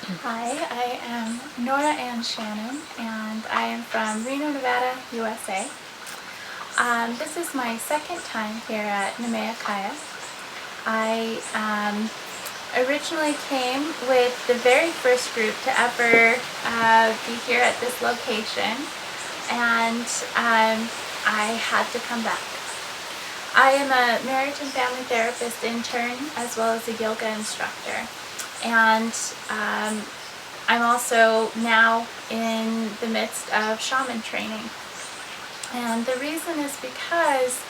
Hi, I am Nora Ann Shannon, and I am from Reno, Nevada, USA. This is my second time here at Nimea Kaya. I originally came with the very first group to ever be here at this location, and I had to come back. I am a marriage and family therapist intern as well as a yoga instructor, and I'm also now in the midst of shaman training. And the reason is because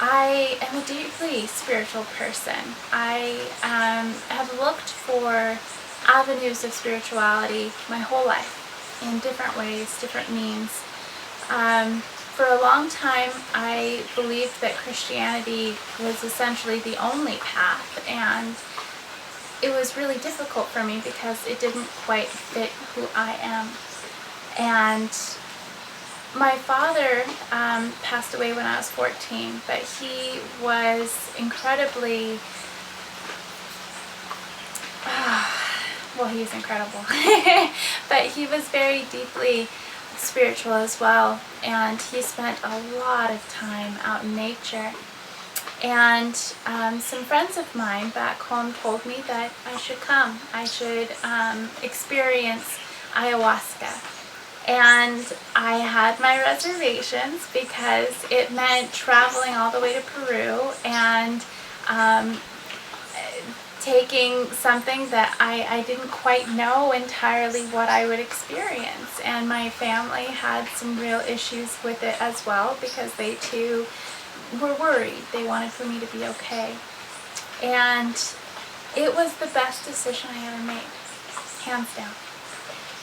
I am a deeply spiritual person. I have looked for avenues of spirituality my whole life in different ways, different means. For a long time, I believed that Christianity was essentially the only path, and it was really difficult for me because it didn't quite fit who I am. And my father passed away when I was 14, but he was incredibly, well, he's incredible, but he was very deeply spiritual as well, and he spent a lot of time out in nature. And some friends of mine back home told me that I should come. I should experience ayahuasca. And I had my reservations because it meant traveling all the way to Peru and taking something that I didn't quite know entirely what I would experience. And my family had some real issues with it as well because they too were worried. They wanted for me to be okay. And it was the best decision I ever made, hands down.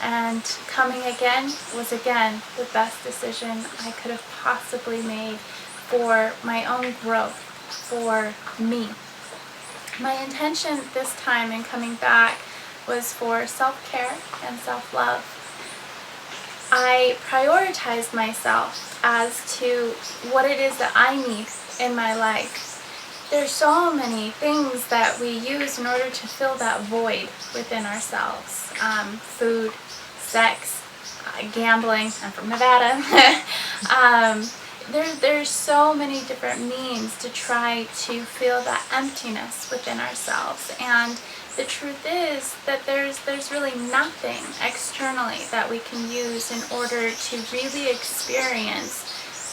And coming again was again the best decision I could have possibly made for my own growth, for me. My intention this time in coming back was for self-care and self-love. I prioritized myself as to what it is that I need in my life. There's so many things that we use in order to fill that void within ourselves. Food, sex, gambling. I'm from Nevada. There's so many different means to try to fill that emptiness within ourselves, and the truth is that there's really nothing externally that we can use in order to really experience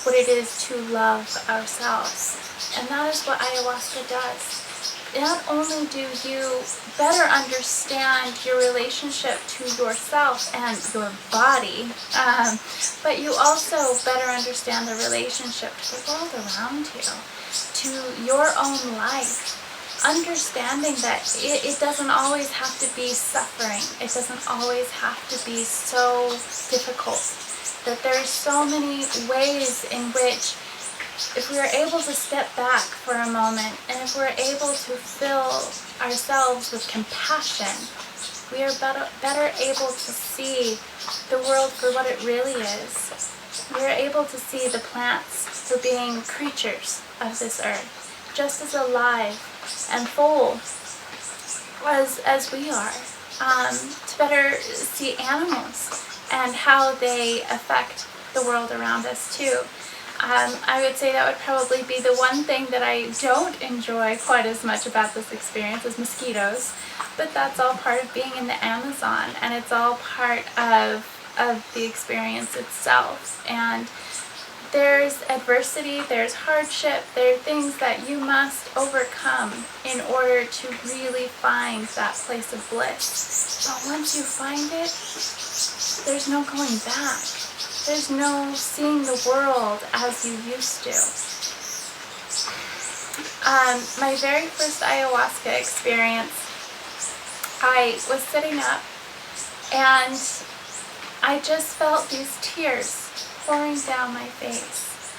what it is to love ourselves. And that is what ayahuasca does. Not only do you better understand your relationship to yourself and your body, but you also better understand the relationship to the world around you, to your own life. Understanding that it doesn't always have to be suffering. It doesn't always have to be so difficult. That there are so many ways in which, if we are able to step back for a moment, and if we're able to fill ourselves with compassion, we are better able to see the world for what it really is. We are able to see the plants for being creatures of this earth, just as alive and full as we are. To better see animals and how they affect the world around us too. I would say that would probably be the one thing that I don't enjoy quite as much about this experience as mosquitoes, but that's all part of being in the Amazon, and it's all part of the experience itself. And there's adversity, there's hardship, there are things that you must overcome in order to really find that place of bliss. But once you find it, there's no going back. There's no seeing the world as you used to. My very first ayahuasca experience, I was sitting up and I just felt these tears pouring down my face.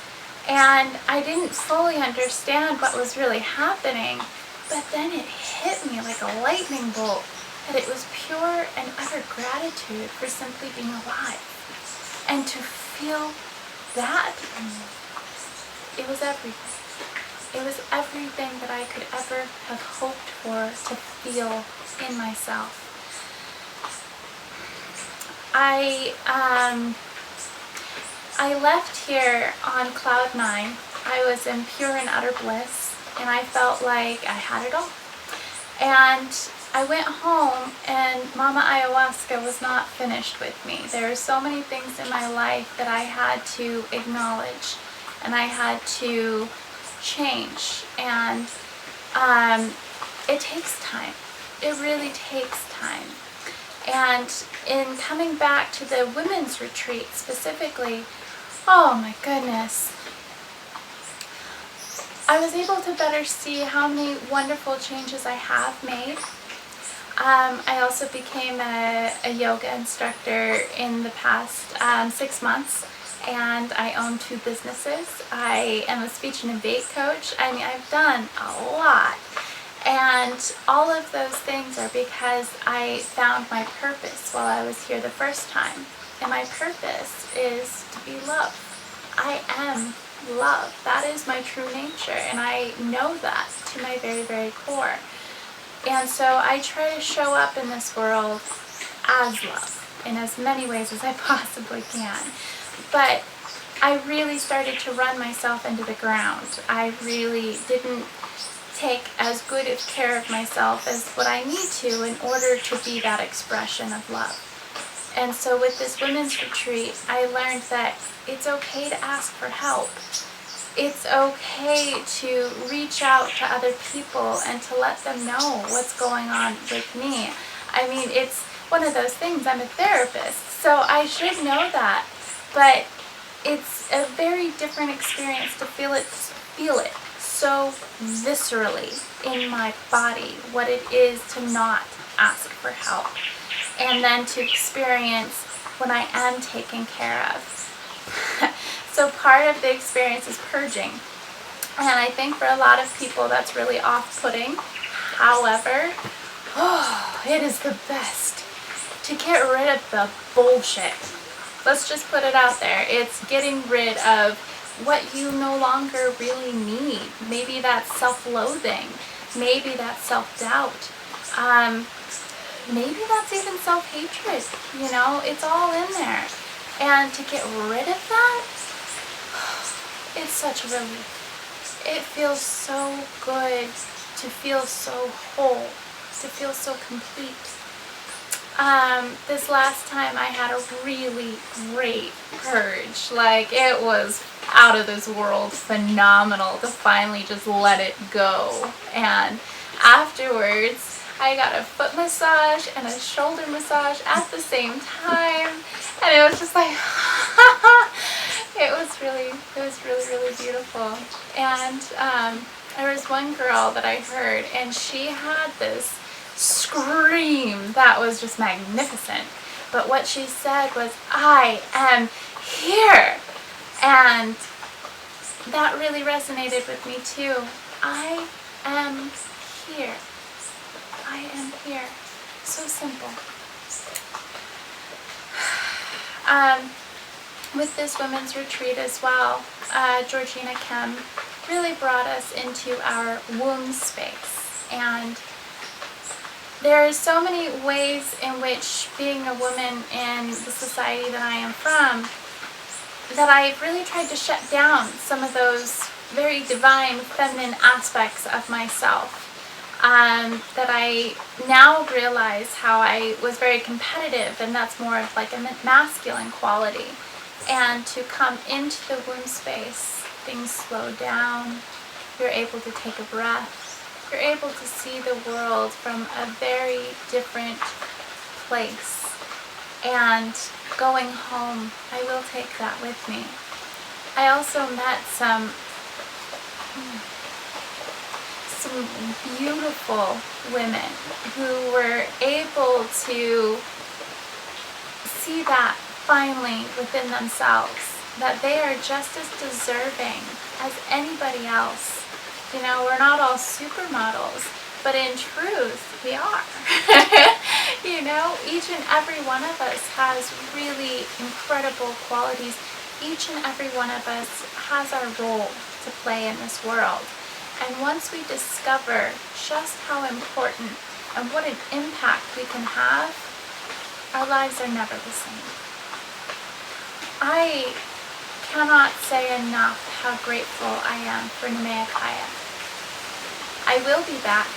And I didn't fully understand what was really happening, but then it hit me like a lightning bolt that it was pure and utter gratitude for simply being alive. And to feel that, it was everything. It was everything that I could ever have hoped for to feel in myself. I left here on cloud 9. I was in pure and utter bliss, and I felt like I had it all. And I went home, and Mama Ayahuasca was not finished with me. There are so many things in my life that I had to acknowledge, and I had to change. And it takes time. It really takes time. And in coming back to the women's retreat specifically, oh my goodness, I was able to better see how many wonderful changes I have made. I also became a yoga instructor in the past 6 months, and I own 2 businesses. I am a speech and debate coach. I mean, I've done a lot. And all of those things are because I found my purpose while I was here the first time. And my purpose is to be love. I am love. That is my true nature, and I know that to my very, very core. And so I try to show up in this world as love in as many ways as I possibly can. But I really started to run myself into the ground. I really didn't take as good of care of myself as what I need to in order to be that expression of love. And so with this women's retreat, I learned that it's okay to ask for help. It's okay to reach out to other people and to let them know what's going on with me. I mean, it's one of those things. I'm a therapist, so I should know that. But it's a very different experience to feel it so viscerally in my body, what it is to not ask for help. And then to experience when I am taken care of. So part of the experience is purging. And I think for a lot of people that's really off-putting. However, it is the best to get rid of the bullshit. Let's just put it out there. It's getting rid of what you no longer really need. Maybe that's self-loathing. Maybe that's self-doubt. Maybe that's even self-hatred. You know, it's all in there. And to get rid of that, it's such a relief. It feels so good to feel so whole, to feel so complete. This last time I had a really great purge. Like, it was out of this world phenomenal to finally just let it go. And afterwards, I got a foot massage and a shoulder massage at the same time. And it was just like, it was really, really beautiful. And there was one girl that I heard, and she had this scream that was just magnificent. But what she said was, I am here. And that really resonated with me too. I am here. I am here. So simple. With this women's retreat as well, Georgina Kim really brought us into our womb space. And there are so many ways in which being a woman in the society that I am from, that I've really tried to shut down some of those very divine feminine aspects of myself. That I now realize how I was very competitive, and that's more of like a masculine quality. And to come into the womb space, things slow down, you're able to take a breath, you're able to see the world from a very different place. And going home, I will take that with me. I also met some beautiful women who were able to see that finally within themselves, that they are just as deserving as anybody else. You know, we're not all supermodels, but in truth, we are. You know, each and every one of us has really incredible qualities. Each and every one of us has our role to play in this world. And once we discover just how important and what an impact we can have, our lives are never the same. I cannot say enough how grateful I am for Nimea Kaya. I will be back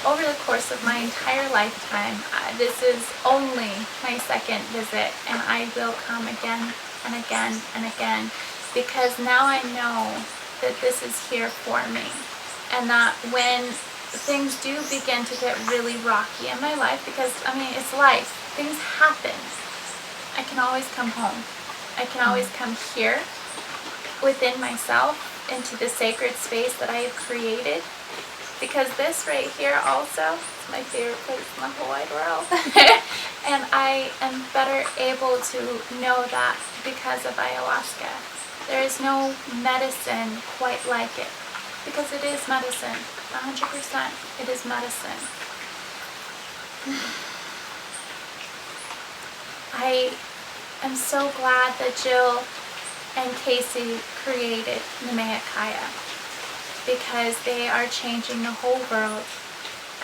over the course of my entire lifetime. This is only my second visit, and I will come again and again and again, because now I know that this is here for me, and that when things do begin to get really rocky in my life, because I mean, it's life, things happen, I can always come home. I can always come here within myself, into the sacred space that I have created, because this right here also is my favorite place in the whole wide world. And I am better able to know that because of ayahuasca. There is no medicine quite like it, because it is medicine. 100% it is medicine. I'm so glad that Jill and Casey created Nimea Kaya, because they are changing the whole world.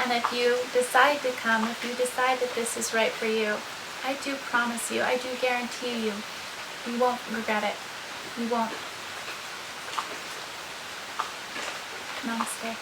And if you decide to come, if you decide that this is right for you, I do promise you, I do guarantee you, you won't regret it. You won't. Namaste.